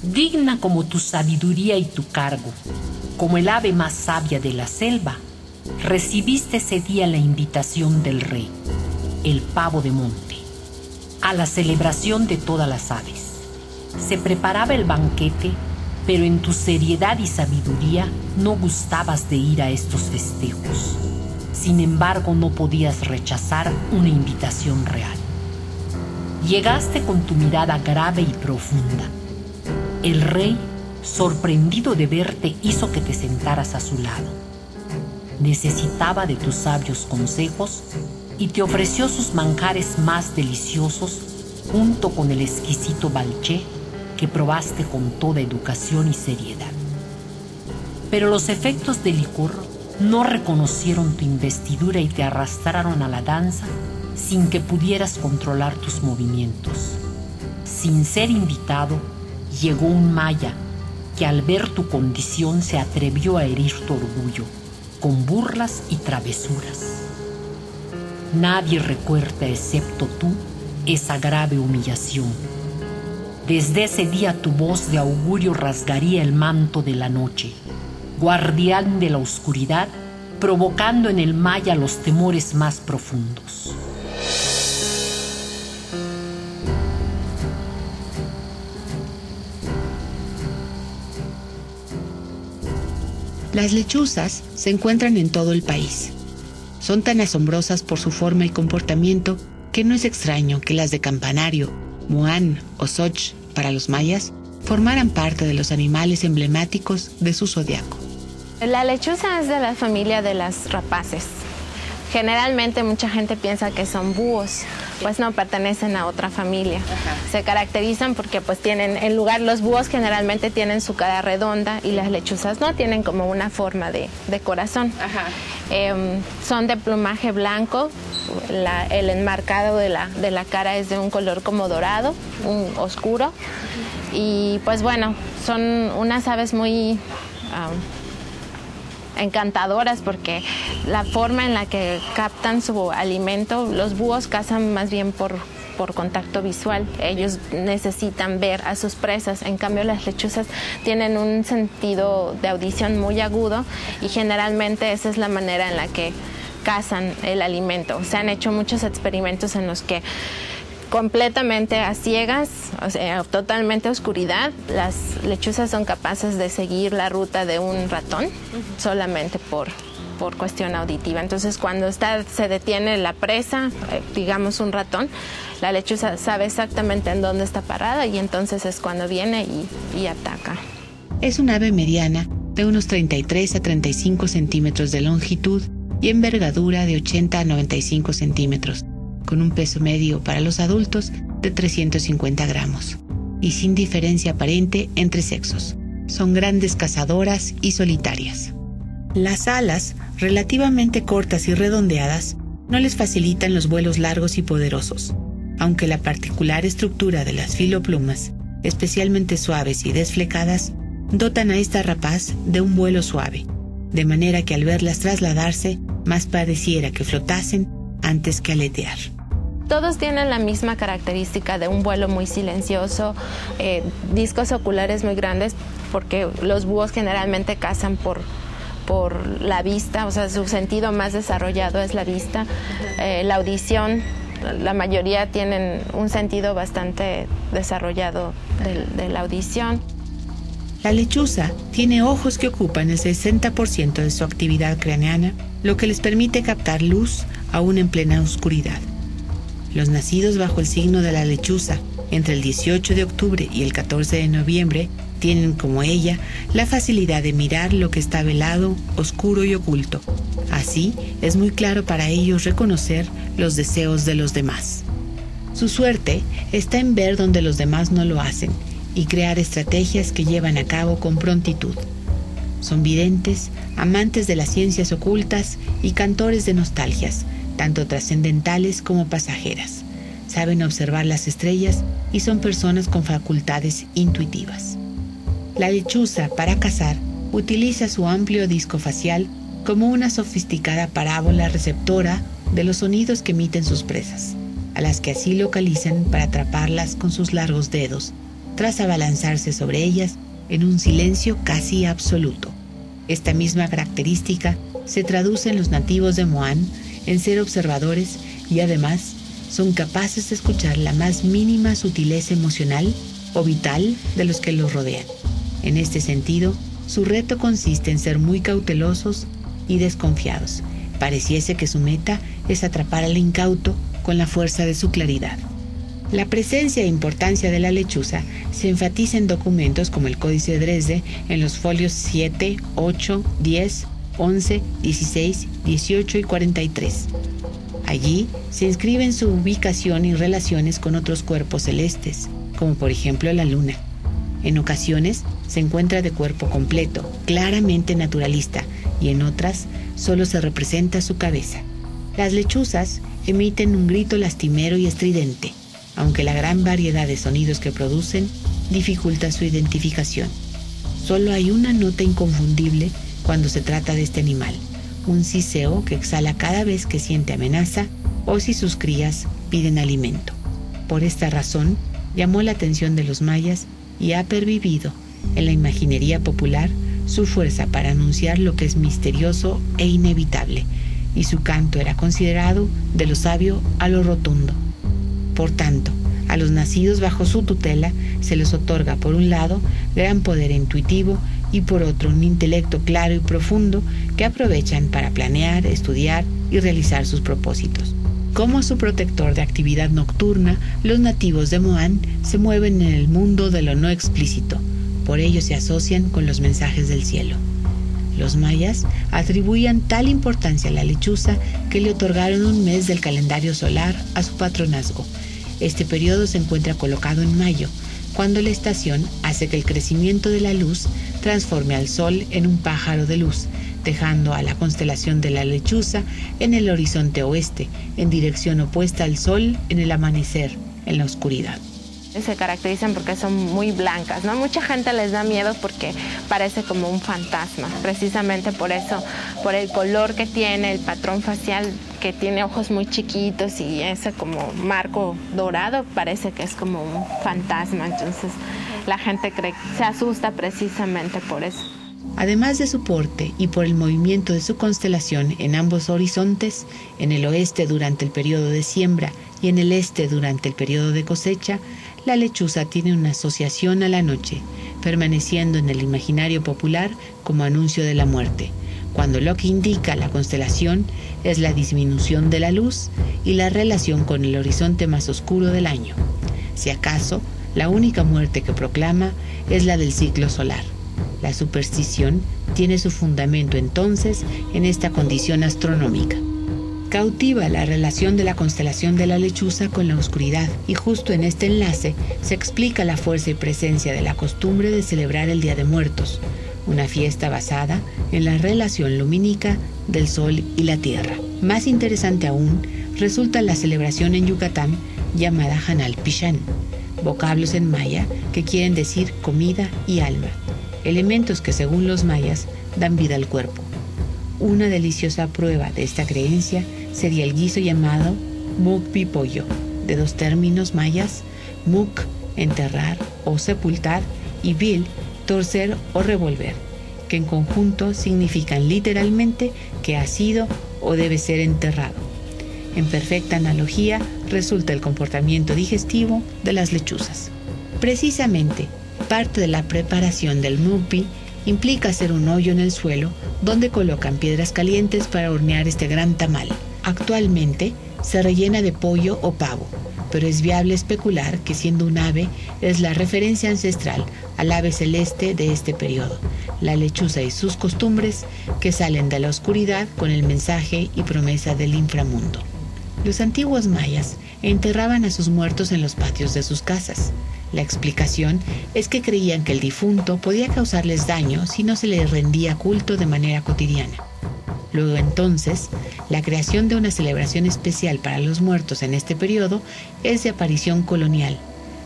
Digna como tu sabiduría y tu cargo, como el ave más sabia de la selva, recibiste ese día la invitación del rey, el pavo de monte, a la celebración de todas las aves. Se preparaba el banquete, pero en tu seriedad y sabiduría no gustabas de ir a estos festejos. Sin embargo, no podías rechazar una invitación real. Llegaste con tu mirada grave y profunda. El rey, sorprendido de verte, hizo que te sentaras a su lado. Necesitaba de tus sabios consejos y te ofreció sus manjares más deliciosos junto con el exquisito balché que probaste con toda educación y seriedad. Pero los efectos del licor no reconocieron tu investidura y te arrastraron a la danza sin que pudieras controlar tus movimientos. Sin ser invitado, llegó un maya que al ver tu condición se atrevió a herir tu orgullo con burlas y travesuras. Nadie recuerda excepto tú esa grave humillación. Desde ese día tu voz de augurio rasgaría el manto de la noche, guardián de la oscuridad, provocando en el maya los temores más profundos. Las lechuzas se encuentran en todo el país. Son tan asombrosas por su forma y comportamiento que no es extraño que las de campanario, muán o xoch para los mayas formaran parte de los animales emblemáticos de su zodiaco. La lechuza es de la familia de las rapaces. Generalmente mucha gente piensa que son búhos, pues no, pertenecen a otra familia. Se caracterizan porque pues tienen, en lugar, los búhos generalmente tienen su cara redonda y las lechuzas no, tienen como una forma de corazón. Son de plumaje blanco, el enmarcado de la cara es de un color como dorado, oscuro. Y pues bueno, son unas aves muy encantadoras porque la forma en la que captan su alimento, los búhos cazan más bien por contacto visual. Ellos necesitan ver a sus presas. En cambio, las lechuzas tienen un sentido de audición muy agudo y generalmente esa es la manera en la que cazan el alimento. Se han hecho muchos experimentos en los que completamente a ciegas, o sea, totalmente a oscuridad, las lechuzas son capaces de seguir la ruta de un ratón solamente por cuestión auditiva. Entonces, cuando se detiene la presa, digamos un ratón, la lechuza sabe exactamente en dónde está parada y entonces es cuando viene y ataca. Es un ave mediana de unos 33 a 35 centímetros de longitud y envergadura de 80 a 95 centímetros, con un peso medio para los adultos de 350 gramos y sin diferencia aparente entre sexos. Son grandes cazadoras y solitarias. Las alas, relativamente cortas y redondeadas, no les facilitan los vuelos largos y poderosos, aunque la particular estructura de las filoplumas, especialmente suaves y desflecadas, dotan a esta rapaz de un vuelo suave, de manera que al verlas trasladarse, más pareciera que flotasen antes que aletear. Todos tienen la misma característica de un vuelo muy silencioso, discos oculares muy grandes, porque los búhos generalmente cazan por la vista, o sea, su sentido más desarrollado es la vista. La audición, la mayoría tienen un sentido bastante desarrollado de la audición. La lechuza tiene ojos que ocupan el 60% de su actividad craneana, lo que les permite captar luz aún en plena oscuridad. Los nacidos bajo el signo de la lechuza entre el 18 de octubre y el 14 de noviembre tienen, como ella, la facilidad de mirar lo que está velado, oscuro y oculto. Así, es muy claro para ellos reconocer los deseos de los demás. Su suerte está en ver donde los demás no lo hacen y crear estrategias que llevan a cabo con prontitud. Son videntes, amantes de las ciencias ocultas y cantores de nostalgias, tanto trascendentales como pasajeras. Saben observar las estrellas y son personas con facultades intuitivas. La lechuza, para cazar, utiliza su amplio disco facial como una sofisticada parábola receptora de los sonidos que emiten sus presas, a las que así localizan para atraparlas con sus largos dedos, tras abalanzarse sobre ellas en un silencio casi absoluto. Esta misma característica se traduce en los nativos de Moán en ser observadores y además son capaces de escuchar la más mínima sutileza emocional o vital de los que los rodean. En este sentido, su reto consiste en ser muy cautelosos y desconfiados. Pareciese que su meta es atrapar al incauto con la fuerza de su claridad. La presencia e importancia de la lechuza se enfatiza en documentos como el Códice de Dresde en los folios 7, 8, 10, 11, 16, 18 y 43. Allí se inscriben su ubicación y relaciones con otros cuerpos celestes, como por ejemplo la luna. En ocasiones se encuentra de cuerpo completo, claramente naturalista, y en otras solo se representa su cabeza. Las lechuzas emiten un grito lastimero y estridente, aunque la gran variedad de sonidos que producen dificulta su identificación. Solo hay una nota inconfundible cuando se trata de este animal, un siseo que exhala cada vez que siente amenaza o si sus crías piden alimento. Por esta razón, llamó la atención de los mayas y ha pervivido en la imaginería popular su fuerza para anunciar lo que es misterioso e inevitable, y su canto era considerado de lo sabio a lo rotundo. Por tanto, a los nacidos bajo su tutela se les otorga por un lado gran poder intuitivo y por otro un intelecto claro y profundo que aprovechan para planear, estudiar y realizar sus propósitos. Como su protector de actividad nocturna, los nativos de Moán se mueven en el mundo de lo no explícito, por ello se asocian con los mensajes del cielo. Los mayas atribuían tal importancia a la lechuza que le otorgaron un mes del calendario solar a su patronazgo. Este periodo se encuentra colocado en mayo, cuando la estación hace que el crecimiento de la luz transforme al sol en un pájaro de luz, dejando a la constelación de la lechuza en el horizonte oeste, en dirección opuesta al sol en el amanecer, en la oscuridad. Se caracterizan porque son muy blancas, ¿no? Mucha gente les da miedo porque parece como un fantasma, precisamente por eso, por el color que tiene, el patrón facial, que tiene ojos muy chiquitos y ese como marco dorado, parece que es como un fantasma, entonces la gente se asusta precisamente por eso. Además de su porte y por el movimiento de su constelación en ambos horizontes, en el oeste durante el periodo de siembra y en el este durante el periodo de cosecha, la lechuza tiene una asociación a la noche, permaneciendo en el imaginario popular como anuncio de la muerte, cuando lo que indica la constelación es la disminución de la luz y la relación con el horizonte más oscuro del año. Si acaso, la única muerte que proclama es la del ciclo solar. La superstición tiene su fundamento entonces en esta condición astronómica. Cautiva la relación de la constelación de la lechuza con la oscuridad, y justo en este enlace se explica la fuerza y presencia de la costumbre de celebrar el Día de Muertos, una fiesta basada en la relación lumínica del Sol y la Tierra. Más interesante aún resulta la celebración en Yucatán llamada Hanal Pichán, vocablos en maya que quieren decir comida y alma, elementos que según los mayas dan vida al cuerpo. Una deliciosa prueba de esta creencia sería el guiso llamado mukpi pollo, de dos términos mayas, muk, enterrar o sepultar, y bil, torcer o revolver, que en conjunto significan literalmente que ha sido o debe ser enterrado. En perfecta analogía resulta el comportamiento digestivo de las lechuzas. Precisamente, parte de la preparación del mukpi implica hacer un hoyo en el suelo donde colocan piedras calientes para hornear este gran tamal. Actualmente se rellena de pollo o pavo, pero es viable especular que siendo un ave es la referencia ancestral al ave celeste de este periodo, la lechuza y sus costumbres que salen de la oscuridad con el mensaje y promesa del inframundo. Los antiguos mayas enterraban a sus muertos en los patios de sus casas. La explicación es que creían que el difunto podía causarles daño si no se les rendía culto de manera cotidiana. Luego entonces, la creación de una celebración especial para los muertos en este periodo es de aparición colonial.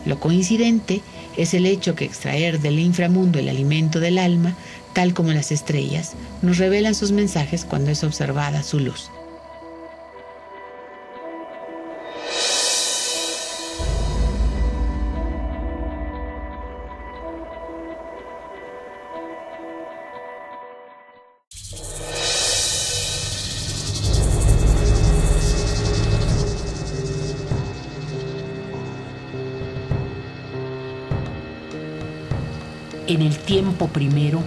Lo coincidente es el hecho que extraer del inframundo el alimento del alma, tal como las estrellas, nos revelan sus mensajes cuando es observada su luz. En el tiempo primero,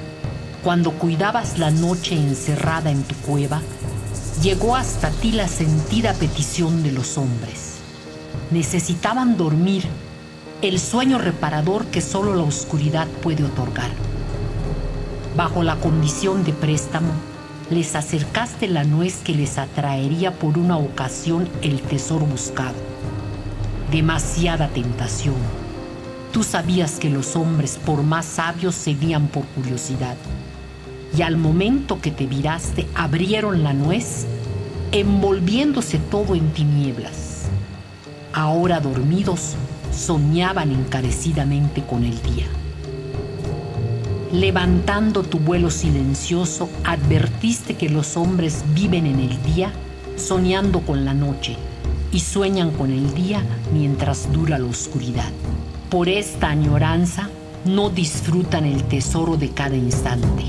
cuando cuidabas la noche encerrada en tu cueva, llegó hasta ti la sentida petición de los hombres. Necesitaban dormir, el sueño reparador que solo la oscuridad puede otorgar. Bajo la condición de préstamo, les acercaste la nuez que les atraería por una ocasión el tesoro buscado. Demasiada tentación. Tú sabías que los hombres, por más sabios, cedían por curiosidad. Y al momento que te viraste, abrieron la nuez, envolviéndose todo en tinieblas. Ahora dormidos, soñaban encarecidamente con el día. Levantando tu vuelo silencioso, advertiste que los hombres viven en el día, soñando con la noche, y sueñan con el día mientras dura la oscuridad. Por esta añoranza, no disfrutan el tesoro de cada instante.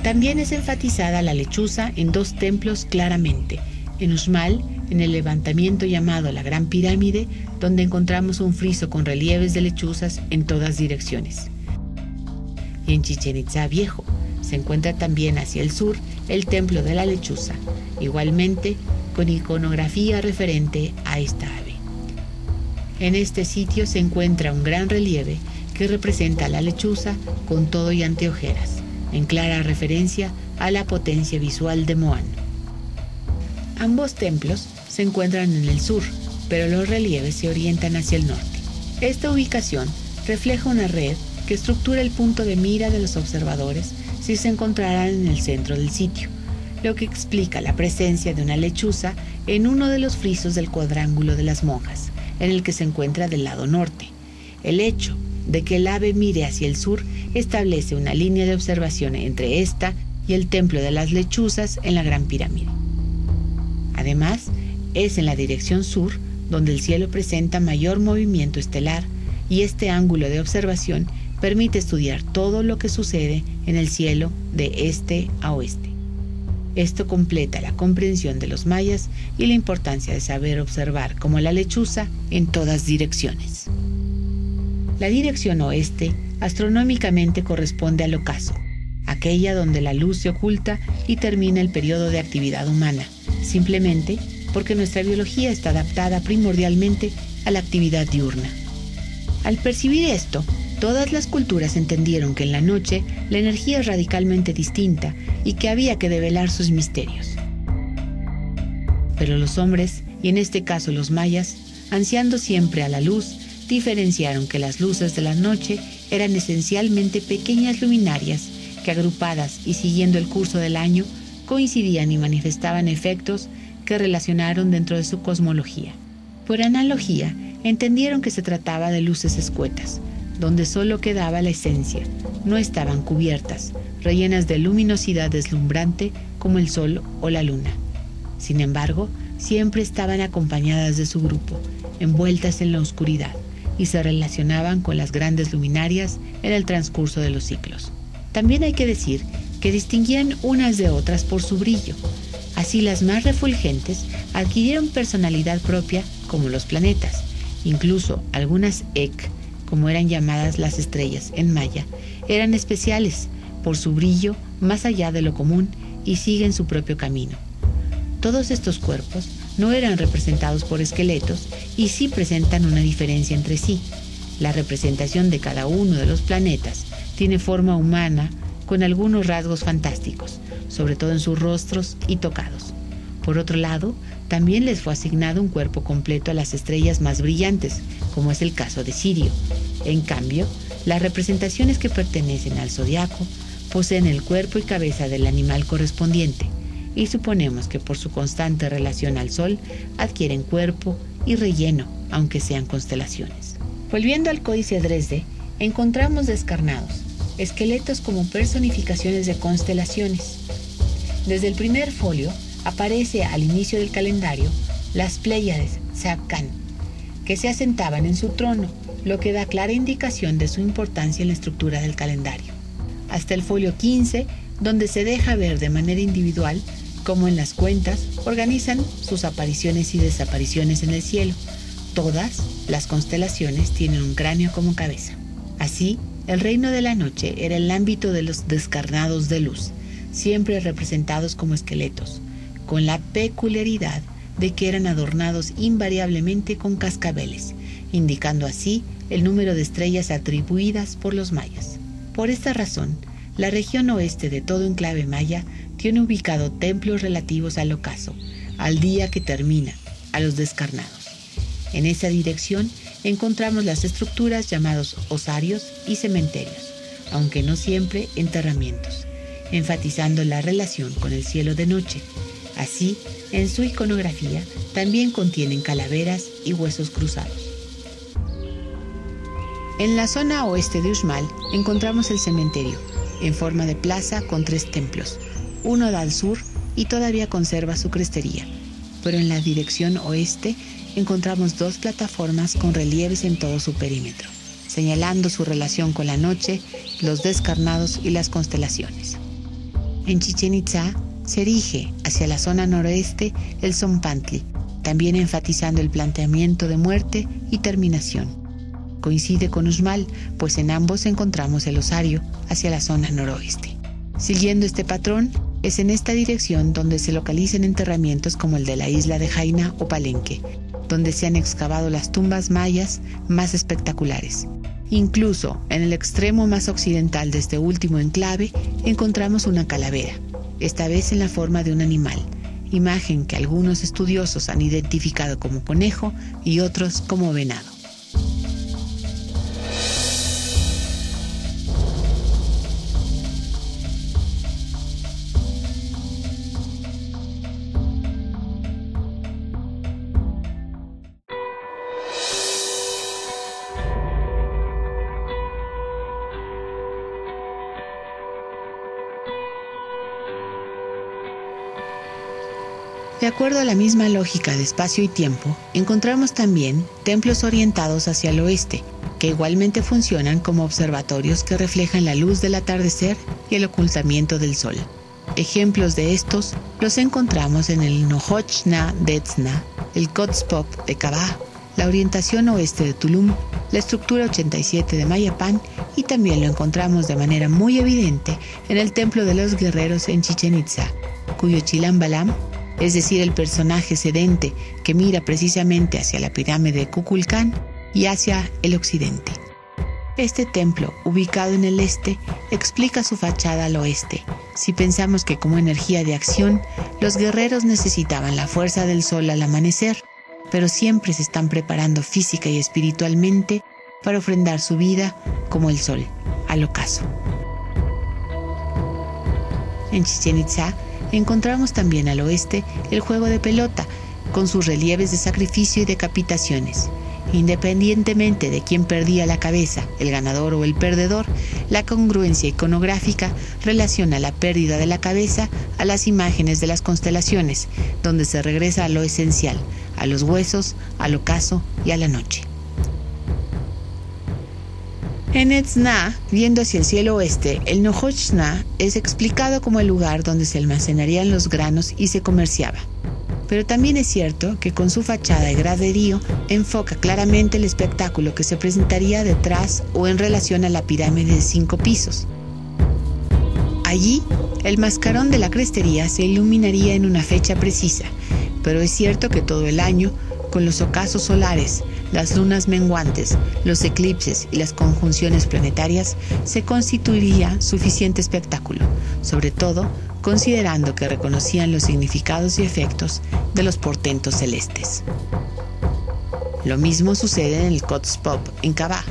También es enfatizada la lechuza en dos templos claramente. En Uxmal, en el levantamiento llamado la Gran Pirámide, donde encontramos un friso con relieves de lechuzas en todas direcciones. Y en Chichén Itzá Viejo se encuentra también hacia el sur el templo de la lechuza, igualmente con iconografía referente a esta ave. En este sitio se encuentra un gran relieve que representa a la lechuza con todo y anteojeras, en clara referencia a la potencia visual de Moán. Ambos templos se encuentran en el sur, pero los relieves se orientan hacia el norte. Esta ubicación refleja una red que estructura el punto de mira de los observadores si se encontraran en el centro del sitio, lo que explica la presencia de una lechuza en uno de los frisos del cuadrángulo de las monjas, en el que se encuentra del lado norte. El hecho de que el ave mire hacia el sur establece una línea de observación entre esta y el templo de las lechuzas en la Gran Pirámide. Además, es en la dirección sur donde el cielo presenta mayor movimiento estelar y este ángulo de observación permite estudiar todo lo que sucede en el cielo de este a oeste. Esto completa la comprensión de los mayas y la importancia de saber observar como la lechuza en todas direcciones. La dirección oeste astronómicamente corresponde al ocaso, aquella donde la luz se oculta y termina el periodo de actividad humana, simplemente porque nuestra biología está adaptada primordialmente a la actividad diurna. Al percibir esto, todas las culturas entendieron que en la noche la energía es radicalmente distinta y que había que develar sus misterios. Pero los hombres, y en este caso los mayas, ansiando siempre a la luz, diferenciaron que las luces de la noche eran esencialmente pequeñas luminarias que, agrupadas y siguiendo el curso del año, coincidían y manifestaban efectos que relacionaron dentro de su cosmología. Por analogía, entendieron que se trataba de luces escuetas, donde solo quedaba la esencia, no estaban cubiertas, rellenas de luminosidad deslumbrante como el sol o la luna. Sin embargo, siempre estaban acompañadas de su grupo, envueltas en la oscuridad, y se relacionaban con las grandes luminarias en el transcurso de los ciclos. También hay que decir que distinguían unas de otras por su brillo. Así las más refulgentes adquirieron personalidad propia como los planetas. Incluso algunas Ek, como eran llamadas las estrellas en maya, eran especiales por su brillo más allá de lo común y siguen su propio camino. Todos estos cuerpos no eran representados por esqueletos y sí presentan una diferencia entre sí. La representación de cada uno de los planetas tiene forma humana con algunos rasgos fantásticos, sobre todo en sus rostros y tocados. Por otro lado, También les fue asignado un cuerpo completo a las estrellas más brillantes, como es el caso de Sirio. En cambio, las representaciones que pertenecen al zodiaco poseen el cuerpo y cabeza del animal correspondiente, y suponemos que por su constante relación al Sol adquieren cuerpo y relleno, aunque sean constelaciones. Volviendo al Códice Dresde, encontramos descarnados, esqueletos como personificaciones de constelaciones. Desde el primer folio aparece al inicio del calendario las Pléyades, Tzadkan, que se asentaban en su trono, lo que da clara indicación de su importancia en la estructura del calendario. Hasta el folio 15, donde se deja ver de manera individual cómo en las cuentas organizan sus apariciones y desapariciones en el cielo. Todas las constelaciones tienen un cráneo como cabeza. Así, el reino de la noche era el ámbito de los descarnados de luz, siempre representados como esqueletos, con la peculiaridad de que eran adornados invariablemente con cascabeles, indicando así el número de estrellas atribuidas por los mayas. Por esta razón, la región oeste de todo enclave maya tiene ubicado templos relativos al ocaso, al día que termina, a los descarnados. En esa dirección encontramos las estructuras llamados osarios y cementerios, aunque no siempre enterramientos, enfatizando la relación con el cielo de noche. Así, en su iconografía también contienen calaveras y huesos cruzados. En la zona oeste de Uxmal encontramos el cementerio, en forma de plaza con 3 templos. Uno da al sur y todavía conserva su crestería, pero en la dirección oeste encontramos 2 plataformas con relieves en todo su perímetro, señalando su relación con la noche, los descarnados y las constelaciones. En Chichén Itzá se erige hacia la zona noroeste el Zompantli, también enfatizando el planteamiento de muerte y terminación. Coincide con Uxmal, pues en ambos encontramos el osario hacia la zona noroeste. Siguiendo este patrón, es en esta dirección donde se localizan enterramientos como el de la isla de Jaina o Palenque, donde se han excavado las tumbas mayas más espectaculares. Incluso en el extremo más occidental de este último enclave encontramos una calavera, esta vez en la forma de un animal, imagen que algunos estudiosos han identificado como conejo y otros como venado. De acuerdo a la misma lógica de espacio y tiempo, encontramos también templos orientados hacia el oeste, que igualmente funcionan como observatorios que reflejan la luz del atardecer y el ocultamiento del sol. Ejemplos de estos los encontramos en el Nohochna de Etzna, el Kotspop de Kabah, la orientación oeste de Tulum, la estructura 87 de Mayapán, y también lo encontramos de manera muy evidente en el Templo de los Guerreros en Chichén Itzá, cuyo Chilambalam, es decir, el personaje sedente que mira precisamente hacia la pirámide de Kukulcán y hacia el occidente. Este templo, ubicado en el este, explica su fachada al oeste. Si pensamos que como energía de acción, los guerreros necesitaban la fuerza del sol al amanecer, pero siempre se están preparando física y espiritualmente para ofrendar su vida como el sol, al ocaso. En Chichén Itzá encontramos también al oeste el juego de pelota, con sus relieves de sacrificio y decapitaciones. Independientemente de quién perdía la cabeza, el ganador o el perdedor, la congruencia iconográfica relaciona la pérdida de la cabeza a las imágenes de las constelaciones, donde se regresa a lo esencial, a los huesos, al ocaso y a la noche. En Etzna, viendo hacia el cielo oeste, el Nohochna es explicado como el lugar donde se almacenarían los granos y se comerciaba. Pero también es cierto que con su fachada y graderío enfoca claramente el espectáculo que se presentaría detrás o en relación a la pirámide de 5 pisos. Allí, el mascarón de la crestería se iluminaría en una fecha precisa, pero es cierto que todo el año, con los ocasos solares, las lunas menguantes, los eclipses y las conjunciones planetarias, se constituiría suficiente espectáculo, sobre todo considerando que reconocían los significados y efectos de los portentos celestes. Lo mismo sucede en el Kotspop en Kabah,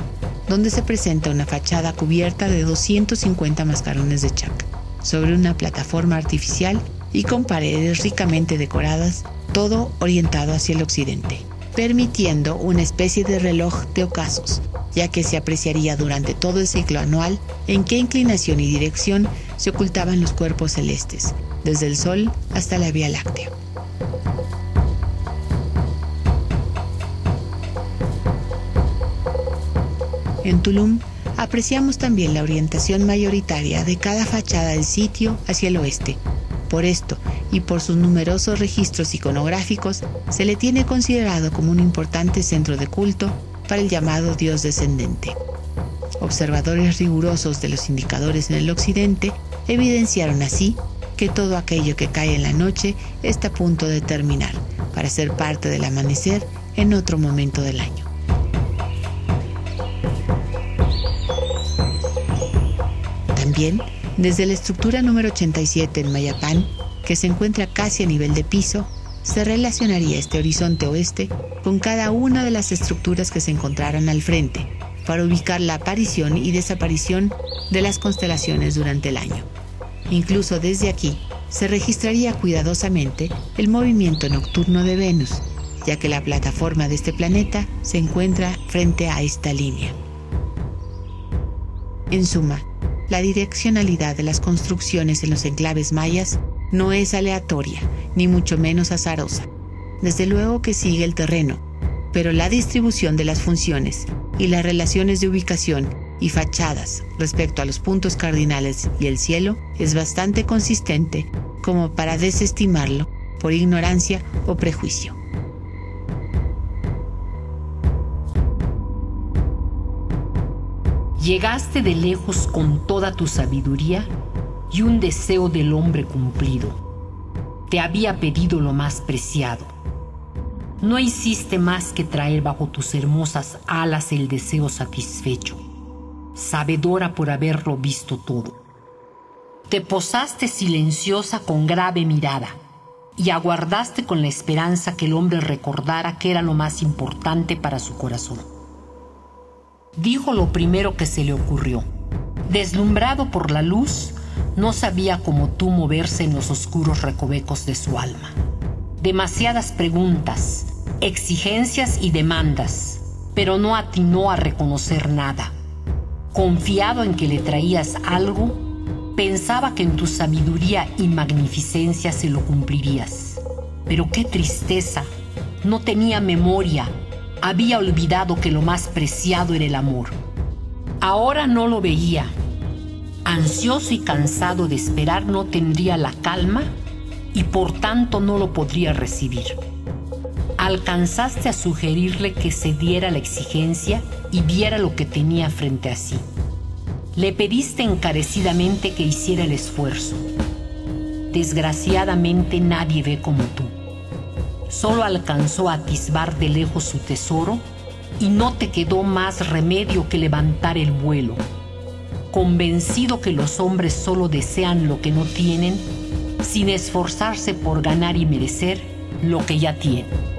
donde se presenta una fachada cubierta de 250 mascarones de chac, sobre una plataforma artificial y con paredes ricamente decoradas, todo orientado hacia el occidente, permitiendo una especie de reloj de ocasos, ya que se apreciaría durante todo el ciclo anual en qué inclinación y dirección se ocultaban los cuerpos celestes, desde el Sol hasta la Vía Láctea. En Tulum apreciamos también la orientación mayoritaria de cada fachada del sitio hacia el oeste. Por esto, y por sus numerosos registros iconográficos, se le tiene considerado como un importante centro de culto para el llamado Dios descendente. Observadores rigurosos de los indicadores en el occidente evidenciaron así que todo aquello que cae en la noche está a punto de terminar, para ser parte del amanecer en otro momento del año. También, desde la estructura número 87 en Mayapán, que se encuentra casi a nivel de piso, se relacionaría este horizonte oeste con cada una de las estructuras que se encontraran al frente, para ubicar la aparición y desaparición de las constelaciones durante el año. Incluso desde aquí, se registraría cuidadosamente el movimiento nocturno de Venus, ya que la plataforma de este planeta se encuentra frente a esta línea. En suma, la direccionalidad de las construcciones en los enclaves mayas no es aleatoria, ni mucho menos azarosa. Desde luego que sigue el terreno, pero la distribución de las funciones y las relaciones de ubicación y fachadas respecto a los puntos cardinales y el cielo es bastante consistente como para desestimarlo por ignorancia o prejuicio. Llegaste de lejos con toda tu sabiduría y un deseo del hombre cumplido. Te había pedido lo más preciado. No hiciste más que traer bajo tus hermosas alas el deseo satisfecho, sabedora por haberlo visto todo. Te posaste silenciosa con grave mirada y aguardaste con la esperanza que el hombre recordara que era lo más importante para su corazón. Dijo lo primero que se le ocurrió. Deslumbrado por la luz, no sabía como tú moverse en los oscuros recovecos de su alma. Demasiadas preguntas, exigencias y demandas, pero no atinó a reconocer nada. Confiado en que le traías algo, pensaba que en tu sabiduría y magnificencia se lo cumplirías. Pero qué tristeza, no tenía memoria. Había olvidado que lo más preciado era el amor. Ahora no lo veía. Ansioso y cansado de esperar, no tendría la calma y por tanto no lo podría recibir. Alcanzaste a sugerirle que cediera la exigencia y viera lo que tenía frente a sí. Le pediste encarecidamente que hiciera el esfuerzo. Desgraciadamente nadie ve como tú. Solo alcanzó a atisbar de lejos su tesoro y no te quedó más remedio que levantar el vuelo. Convencido que los hombres solo desean lo que no tienen, sin esforzarse por ganar y merecer lo que ya tienen.